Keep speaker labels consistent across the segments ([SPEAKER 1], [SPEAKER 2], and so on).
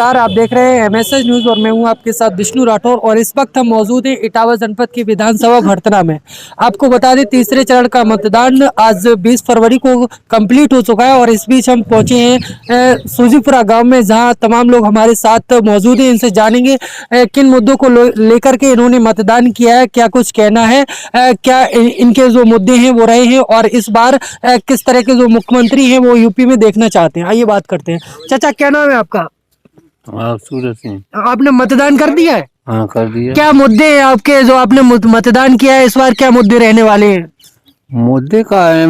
[SPEAKER 1] नमस्कार, आप देख रहे हैं MSS न्यूज और मैं हूं आपके साथ विष्णु राठौर। और इस वक्त हम मौजूद हैं इटावा जनपद की विधानसभा भरतना में। आपको बता दें तीसरे चरण का मतदान आज 20 फरवरी को कंप्लीट हो चुका है और इस बीच हम पहुंचे हैं सूजीपुरा गांव में, जहां तमाम लोग हमारे साथ मौजूद हैं। इनसे जानेंगे किन मुद्दों को लेकर के इन्होंने मतदान किया है, क्या कुछ कहना है, क्या इनके जो मुद्दे हैं वो रहे हैं और इस बार किस तरह के जो मुख्यमंत्री हैं वो यूपी में देखना चाहते हैं। आइए बात करते हैं। चाचा, क्या नाम है आपका?
[SPEAKER 2] सूरज सिंह।
[SPEAKER 1] आपने मतदान कर दिया है?
[SPEAKER 2] हाँ, कर दिया।
[SPEAKER 1] क्या मुद्दे हैं आपके जो आपने मतदान किया है? इस बार क्या मुद्दे रहने वाले हैं?
[SPEAKER 2] मुद्दे का है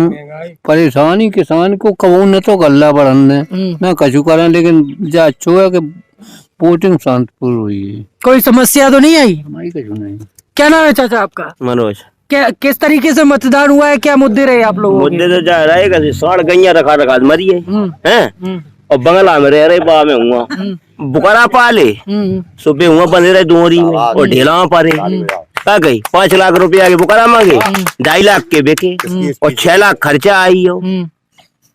[SPEAKER 2] परेशानी किसान को कबू न तो गल्ला बढ़न दे न कछु करें, लेकिन जा अच्छो है कि वोटिंग शांतिपूर्ण हुई है।
[SPEAKER 1] कोई समस्या तो नहीं आई?
[SPEAKER 2] हमारी कछु नहीं।
[SPEAKER 1] क्या नाम है चाचा आपका?
[SPEAKER 3] मनोज।
[SPEAKER 1] क्या किस तरीके से मतदान हुआ है? क्या मुद्दे रहे आप लोगों के?
[SPEAKER 3] मुद्दे तो जा रहा है साढ़ गैया रखा मरी है हैं? और बंगला में रह रहे बा में हुआ बुकारा पाले सुबह हुआ बंदे रहे दोरी में और ढेला पारे का गई 5 लाख रुपया के बुकारा मांगे, 2.5 लाख के बेके और 6 लाख खर्चा आई हो।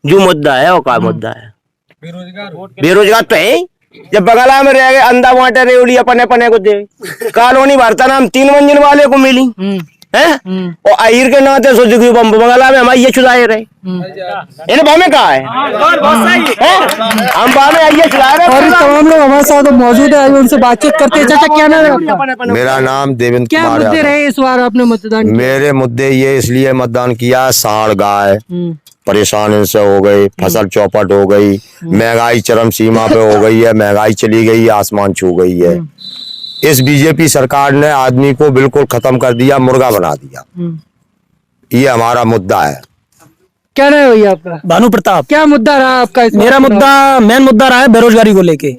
[SPEAKER 3] जो मुद्दा है वो का मुद्दा है? बेरोजगार तो है। जब बंगला में रह गए अंधा वाटे रेवड़ी अपने को दे कॉलोनी भरता नाम 3 मंजिल वाले को मिली है और अहिर के नाते सोचो कि बंगला में हमारे ये चुराए रहे इन्हें भावे कहा है हम भावे ये चुरा रहे।
[SPEAKER 1] और तमाम लोग हमारे साथ मौजूद है, उनसे बातचीत करते हैं। चाचा, क्या नाम है आपका?
[SPEAKER 4] मेरा नाम देवेंद्र
[SPEAKER 1] क्या
[SPEAKER 4] कुमार
[SPEAKER 1] मुद्दे रहे इस बार आपने मतदान किया?
[SPEAKER 4] मेरे मुद्दे ये इसलिए मतदान किया, साढ़ गाय परेशान इनसे हो गई, फसल चौपट हो गई, महंगाई चरम सीमा पे हो गई है, महंगाई चली गई, आसमान छू गई है। इस बीजेपी सरकार ने आदमी को बिल्कुल खत्म कर दिया, मुर्गा बना दिया। ये हमारा मुद्दा है।
[SPEAKER 1] क्या नाम है भैया आपका?
[SPEAKER 5] भानु प्रताप।
[SPEAKER 1] क्या मुद्दा रहा आपका?
[SPEAKER 5] मेरा मेन मुद्दा रहा है बेरोजगारी को लेके।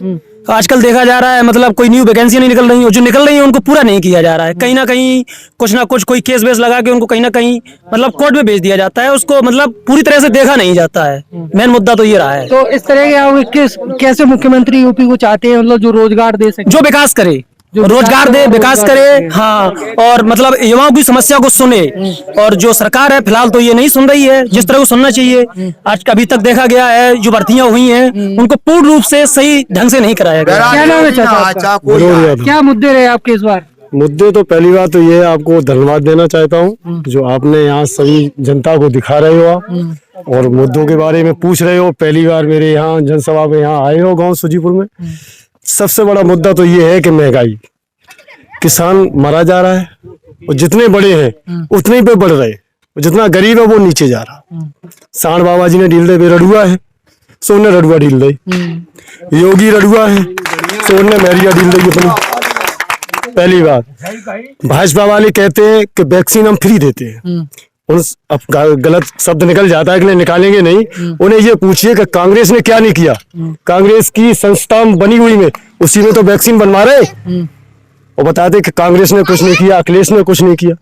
[SPEAKER 5] आजकल देखा जा रहा है मतलब कोई न्यू वैकेंसी नहीं निकल रही है, जो निकल रही है उनको पूरा नहीं किया जा रहा है। कहीं ना कहीं कुछ ना कुछ कोई केस बेस लगा के उनको कहीं ना कहीं मतलब कोर्ट में भेज दिया जाता है, उसको मतलब पूरी तरह से देखा नहीं जाता है। मेन मुद्दा तो ये रहा है।
[SPEAKER 1] तो इस तरह के आप कैसे मुख्यमंत्री यूपी को चाहते हैं, मतलब जो रोजगार दे सके,
[SPEAKER 5] जो विकास करे, रोजगार दे, विकास करे, हाँ, और मतलब युवाओं की समस्या को सुने। और जो सरकार है फिलहाल तो ये नहीं सुन रही है जिस तरह को सुनना चाहिए। आज अभी तक देखा गया है जो भर्तियां हुई हैं उनको पूर्ण रूप से सही ढंग से नहीं कराया गया।
[SPEAKER 1] क्या नाम है चाचा आपका? क्या मुद्दे रहे आपके इस बार?
[SPEAKER 6] मुद्दे तो पहली बात तो ये आपको धन्यवाद देना चाहता हूँ जो आपने यहाँ सभी जनता को दिखा रहे हो आप और मुद्दों के बारे में पूछ रहे हो। पहली बार मेरे यहाँ जनसभा में यहाँ आए हो गाँव सूजीपुर में। सबसे बड़ा मुद्दा तो ये है कि महंगाई, किसान मरा जा रहा है और जितने बड़े हैं उतने पे बढ़ रहे, जितना गरीब है वो नीचे जा रहा। सांड बाबा जी ने ढील दे रडुआ है, सोने रडुआ ढील दे, योगी रडुआ है, सोने महरिया ढील दे अपनी। पहली बात, भाजपा वाले कहते हैं कि वैक्सीन हम फ्री देते हैं। अब गलत शब्द निकल जाता है कि निकालेंगे नहीं। उन्हें ये पूछिए कि कांग्रेस ने क्या नहीं किया। कांग्रेस की संस्था बनी हुई में उसी में तो वैक्सीन बनवा रहे और बताते कि कांग्रेस ने कुछ नहीं किया, अखिलेश ने कुछ नहीं किया।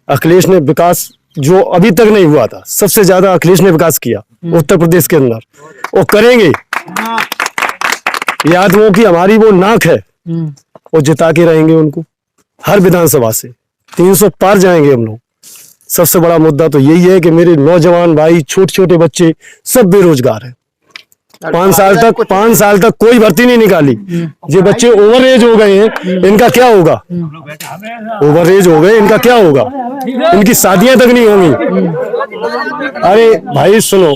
[SPEAKER 6] अखिलेश ने विकास जो अभी तक नहीं हुआ था सबसे ज्यादा अखिलेश ने विकास किया उत्तर प्रदेश के अंदर और करेंगे। यादवों की हमारी वो नाक है और जिता के रहेंगे उनको हर विधानसभा से 300 पार जाएंगे हम लोग। सबसे बड़ा मुद्दा तो यही है कि मेरे नौजवान भाई, छोटे छोटे बच्चे सब बेरोजगार हैं। 5 साल तक कोई भर्ती नहीं निकाली। ये बच्चे ओवर एज हो गए हैं, इनका क्या होगा? ओवर एज हो गए, इनका क्या होगा? इनकी शादियां तक नहीं होंगी। अरे भाई सुनो,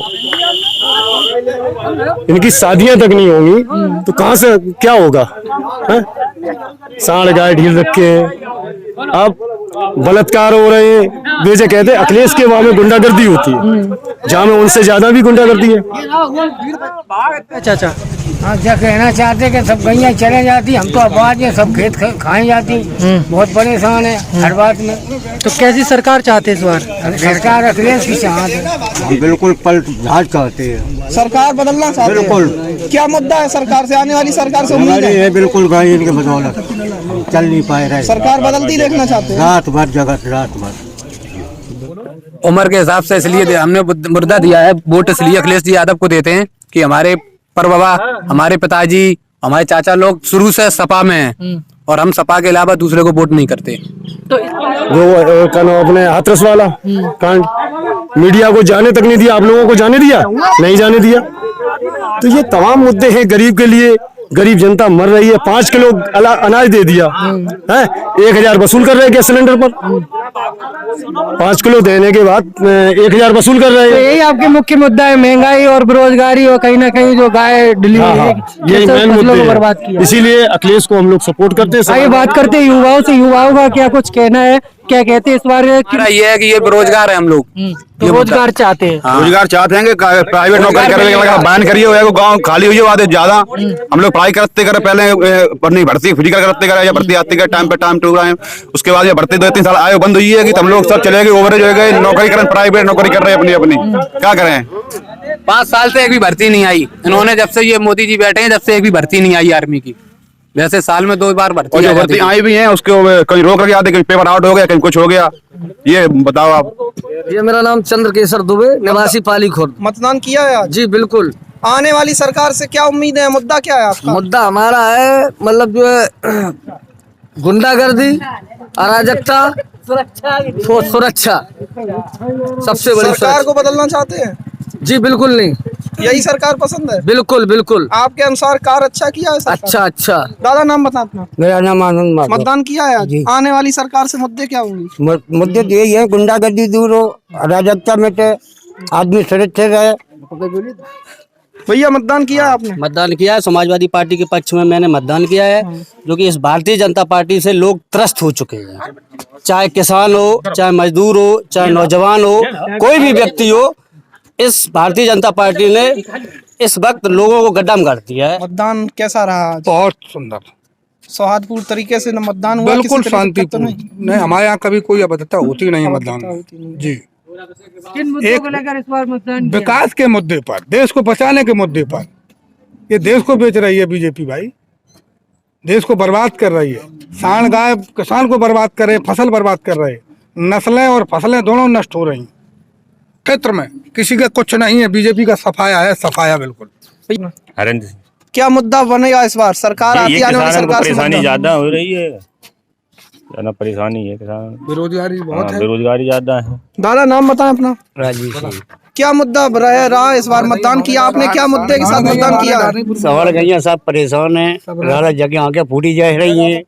[SPEAKER 6] इनकी शादियां तक नहीं होंगी तो कहां से क्या होगा? सांड गाय ढील रखे हैं। अब बलात्कार हो रहे हैं। वे जो कहते हैं अखिलेश के वहां में गुंडागर्दी होती है, जहाँ में उनसे ज्यादा भी गुंडागर्दी है।
[SPEAKER 1] चाचा,
[SPEAKER 7] हाँ, क्या कहना चाहते कि सब गैया चले जाती, हम तो आबाद है, सब खेत खाई जाती। बहुत परेशान है हर बात में।
[SPEAKER 1] तो कैसी सरकार चाहते इस बार?
[SPEAKER 7] सरकार अखिलेश की चाहते है।
[SPEAKER 2] बिल्कुल पलटवार चाहते हैं,
[SPEAKER 8] सरकार बदलना चाहते हैं।
[SPEAKER 2] बिल्कुल।
[SPEAKER 8] क्या मुद्दा है सरकार से, आने वाली सरकार से उम्मीद है?
[SPEAKER 2] बिल्कुल भाई, इनके बदौलत चल नहीं पाए रहे।
[SPEAKER 8] सरकार बदलती देखना चाहते हैं।
[SPEAKER 2] रात भर जगत, रात भर।
[SPEAKER 9] उम्र के हिसाब से इसलिए हमने मुद्दा दिया है, वोट इसलिए अखिलेश जी यादव को देते हैं कि हमारे परबाबा, हमारे पिताजी, हमारे चाचा लोग शुरू से सपा में हैं और हम सपा के अलावा दूसरे को वोट नहीं करते।
[SPEAKER 6] तो जो अपने हाथरस वाला कांड मीडिया को जाने तक नहीं दिया, आप लोगों को जाने दिया? नहीं जाने दिया। तो ये तमाम मुद्दे हैं गरीब के लिए गरीब जनता मर रही है। 5 किलो अनाज दे दिया है, 1000 वसूल कर रहे हैं गैस सिलेंडर पर। 5 किलो देने के बाद 1000 वसूल कर रहे
[SPEAKER 1] तो
[SPEAKER 6] हैं।
[SPEAKER 1] यही आपके मुख्य मुद्दा है, महंगाई और बेरोजगारी और कहीं ना कहीं जो गाय डिली
[SPEAKER 6] हाँ,
[SPEAKER 1] है,
[SPEAKER 6] यही
[SPEAKER 1] कैसे
[SPEAKER 6] मेन
[SPEAKER 1] फसलों
[SPEAKER 6] मुद्दे
[SPEAKER 1] को
[SPEAKER 6] हैं।
[SPEAKER 1] बर्बाद किया।
[SPEAKER 6] इसीलिए अखिलेश को हम लोग सपोर्ट करते हैं।
[SPEAKER 1] आइए बात करते हैं युवाओं से। युवाओं का क्या कुछ कहना है, क्या कहते हैं इस बार
[SPEAKER 9] हमारा ये है कि ये बेरोजगार है हम लोग,
[SPEAKER 1] तो रोजगार चाहते हैं।
[SPEAKER 10] रोजगार चाहते हैं कि प्राइवेट नौकरी करने के बैन करिए हो या गांव खाली हुई है बात है ज्यादा। हम लोग पढ़ाई करते करे पहले अपनी भर्ती फ्री करते करे या भर्ती आती करे टाइम पे टाइम टूट रहे हैं। उसके बाद ये भर्ती 2-3 साल आए बंद हुई है कि हम लोग सब चले गए ओवरेज हो गए, नौकरी करें प्राइवेट नौकरी कर रहे हैं अपनी क्या करें।
[SPEAKER 9] 5 साल से एक भी भर्ती नहीं आई इन्होंने, जब से ये मोदी जी बैठे हैं जब से एक भी भर्ती नहीं आई आर्मी की। वैसे साल में 2 बार भर्ती
[SPEAKER 10] और जो भर्ती आई भी है उसके कहीं रोक लगे आते, कहीं पेपर आउट हो गया, कहीं कुछ हो गया। ये बताओ आप।
[SPEAKER 11] ये मेरा नाम चंद्रकेशर दुबे, निवासी पाली खुर्द।
[SPEAKER 8] मतदान किया है आज?
[SPEAKER 11] जी बिल्कुल।
[SPEAKER 8] आने वाली सरकार से क्या उम्मीद है? मुद्दा क्या है आपका?
[SPEAKER 11] मुद्दा हमारा है मतलब जो है गुंडागर्दी, अराजकता, सुरक्षा सबसे बड़ी
[SPEAKER 8] सरकार को बदलना चाहते हैं?
[SPEAKER 11] जी बिल्कुल नहीं,
[SPEAKER 8] यही सरकार पसंद है?
[SPEAKER 11] बिल्कुल बिल्कुल।
[SPEAKER 8] आपके अनुसार कार्य अच्छा किया है सरकार?
[SPEAKER 11] अच्छा अच्छा।
[SPEAKER 8] दादा नाम बता अपना।
[SPEAKER 11] मेरा नाम आनंद माथुर।
[SPEAKER 8] मतदान किया है आज? आने वाली सरकार से मुद्दे क्या होंगे?
[SPEAKER 11] मुद्दे तो यही है, गुंडागर्दी दूर हो, अराजकता मिटे, आदमी सुरक्षित रहे।
[SPEAKER 8] भैया मतदान किया है आपने?
[SPEAKER 12] मतदान किया है, समाजवादी पार्टी के पक्ष में मैंने मतदान किया है, जो कि इस भारतीय जनता पार्टी से लोग त्रस्त हो चुके हैं। चाहे किसान हो, चाहे मजदूर हो, चाहे नौजवान हो, कोई भी व्यक्ति हो, इस भारतीय जनता पार्टी ने इस वक्त लोगों को गड्ढा में गाड़ दिया है।
[SPEAKER 8] मतदान कैसा रहा आज?
[SPEAKER 10] बहुत सुंदर,
[SPEAKER 8] सौहार्दपूर्ण तरीके से मतदान हुआ?
[SPEAKER 10] बिल्कुल
[SPEAKER 8] किसी तरीके की दिक्कत तो
[SPEAKER 10] शांतिपूर्ण। नहीं हमारे यहाँ कभी कोई अभद्रता होती नहीं है मतदान में। जी
[SPEAKER 1] किन मुद्दों को लेकर इस बार मतदान किया?
[SPEAKER 10] विकास के मुद्दे पर, देश को बचाने के मुद्दे पर। ये देश को बेच रही है बीजेपी भाई, देश को बर्बाद कर रही है। सांड गाय किसान को बर्बाद कर रहे, फसल बर्बाद कर रहे, नस्लें और फसलें दोनों नष्ट हो रही। क्षेत्र में किसी का कुछ नहीं है, बीजेपी का सफाया है, सफाया बिल्कुल।
[SPEAKER 3] हरेंद्र सिंह,
[SPEAKER 8] क्या मुद्दा बनेगा इस बार? सरकार आती है, आने वाली सरकार से
[SPEAKER 3] परेशानी
[SPEAKER 8] मुद्दा?
[SPEAKER 3] ज्यादा हो रही है, ज्यादा परेशानी है किसान,
[SPEAKER 10] बेरोजगारी बहुत है।
[SPEAKER 3] बेरोजगारी ज्यादा है।
[SPEAKER 8] दादा नाम बताएं अपना।
[SPEAKER 11] राजीव सिंह।
[SPEAKER 8] क्या मुद्दा रहा इस बार? मतदान किया आपने, क्या मुद्दे के साथ मतदान किया?
[SPEAKER 12] सवाल गैया सब परेशान है, ज्यादा जगह आके फूटी जा रही हैं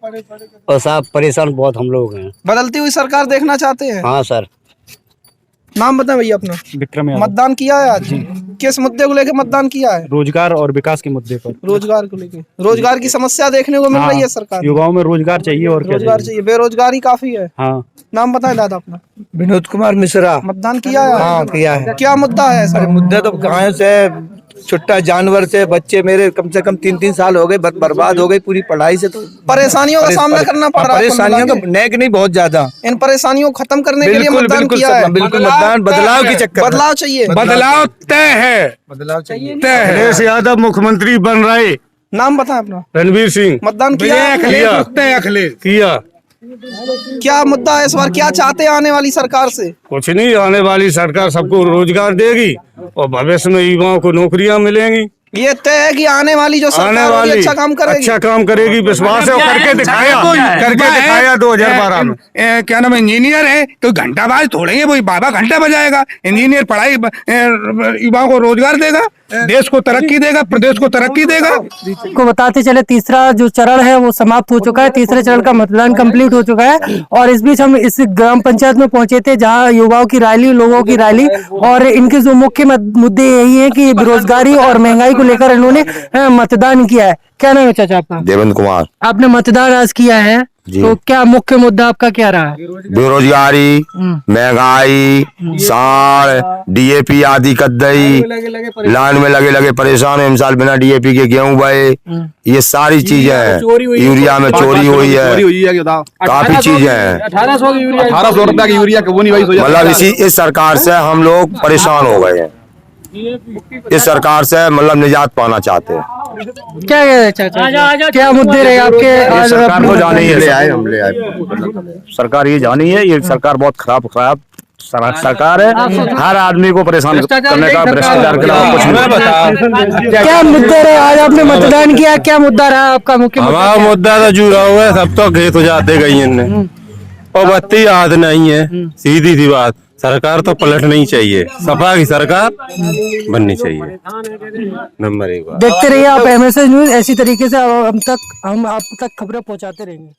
[SPEAKER 12] और सब परेशान बहुत हम लोग हैं।
[SPEAKER 8] बदलती हुई सरकार देखना चाहते हैं?
[SPEAKER 12] हाँ सर।
[SPEAKER 8] नाम बताएं भैया अपना।
[SPEAKER 5] विक्रम
[SPEAKER 8] मतदान किया है आज? किस मुद्दे को लेकर मतदान किया है?
[SPEAKER 5] रोजगार और विकास के मुद्दे पर।
[SPEAKER 8] रोजगार को लेकर। रोजगार की समस्या देखने को मिल रही है सरकार?
[SPEAKER 5] युवाओं में रोजगार चाहिए और क्या
[SPEAKER 8] रोजगार चाहिए, बेरोजगारी काफी है।
[SPEAKER 5] हाँ।
[SPEAKER 8] नाम बताएं दादा अपना।
[SPEAKER 11] विनोद कुमार मिश्रा।
[SPEAKER 8] मतदान किया है?
[SPEAKER 11] हाँ किया है।
[SPEAKER 8] क्या मुद्दा है सर?
[SPEAKER 11] मुद्दा तो कहाँ से, छुट्टा जानवर से बच्चे मेरे कम से कम 3-3 साल हो गए, बर्बाद हो गई पूरी पढ़ाई से। तो
[SPEAKER 8] परेशानियों का सामना करना पड़ रहा है?
[SPEAKER 11] परेशानियों का नेक नहीं बहुत ज्यादा।
[SPEAKER 8] इन परेशानियों को खत्म करने के लिए
[SPEAKER 11] बिल्कुल
[SPEAKER 8] मतदान
[SPEAKER 11] बिल्कुल
[SPEAKER 8] किया है?
[SPEAKER 11] बिल्कुल मतदान बदलाव की चक्कर।
[SPEAKER 8] बदलाव चाहिए?
[SPEAKER 10] बदलाव तय है,
[SPEAKER 11] बदलाव चाहिए।
[SPEAKER 10] तय है।
[SPEAKER 6] अखिलेश यादव मुख्यमंत्री बन रहे।
[SPEAKER 8] नाम बताएं अपना।
[SPEAKER 6] रणवीर सिंह।
[SPEAKER 8] मतदान किया है?
[SPEAKER 10] अखिलेश
[SPEAKER 6] किया।
[SPEAKER 8] क्या मुद्दा है इस बार? क्या चाहते हैं आने वाली सरकार से?
[SPEAKER 6] कुछ नहीं, आने वाली सरकार सबको रोजगार देगी और भविष्य में युवाओं को नौकरियां मिलेंगी।
[SPEAKER 8] ये तय है कि आने वाली जो
[SPEAKER 6] आने
[SPEAKER 8] सरकार होगी
[SPEAKER 6] वाली
[SPEAKER 8] अच्छा काम करेगी?
[SPEAKER 6] अच्छा काम करेगी, विश्वास है। करके दिखाया 2012 में।
[SPEAKER 10] क्या नाम इंजीनियर है तो घंटा बाज थोड़े ही, वही बाबा घंटा बजाएगा। इंजीनियर पढ़ाई युवाओं को रोजगार देगा, देश को तरक्की देगा, प्रदेश को तरक्की देगा।
[SPEAKER 1] को बताते चले तीसरा जो चरण है वो समाप्त हो चुका है। तीसरे चरण का मतदान कंप्लीट हो चुका है और इस बीच हम इस ग्राम पंचायत में पहुंचे थे जहां युवाओं की रैली, लोगों की रैली, और इनके जो मुख्य मुद्दे यही है कि बेरोजगारी और महंगाई को लेकर इन्होंने मतदान किया है। क्या नाम है चाचा आपका?
[SPEAKER 4] देवेंद्र कुमार।
[SPEAKER 1] आपने मतदान आज किया है, तो क्या मुख्य मुद्दा आपका क्या रहा?
[SPEAKER 4] बेरोजगारी, महंगाई, साड़, डीएपी आदि कद्दई, लाइन में लगे लगे परेशान है। इन साल बिना डीएपी के गेहूं बहे, ये सारी चीजें हैं। यूरिया में चोरी हुई है, काफी चीजें हैं।
[SPEAKER 10] 1800 रुपया की यूरिया
[SPEAKER 4] मतलब इस सरकार से हम लोग परेशान हो गए हैं। इस सरकार से मतलब निजात पाना चाहते हैं।
[SPEAKER 1] क्या है चाचा, क्या मुद्दे रहे आपके?
[SPEAKER 3] सरकार को जानी है,
[SPEAKER 4] हम ले आए।
[SPEAKER 3] सरकार ये जानी है, ये सरकार बहुत खराब सरकार है। हर आदमी को परेशान करने का, भ्रष्टाचार के अलावा कुछ नहीं।
[SPEAKER 1] क्या मुद्दे रहे आज आपने मतदान किया? क्या मुद्दा रहा आपका मुख्य?
[SPEAKER 6] हमारा मुद्दा तो जुड़ा हुआ है, सब तो खेत हो जाते गई इनने।
[SPEAKER 13] और बत्ती याद नहीं है, सीधी सी बात। सरकार तो पलटनी चाहिए, सपा की सरकार बननी चाहिए, नंबर 1 बात।
[SPEAKER 1] देखते रहिए आप MSS न्यूज, ऐसी तरीके से हम आप तक खबरें पहुंचाते रहेंगे।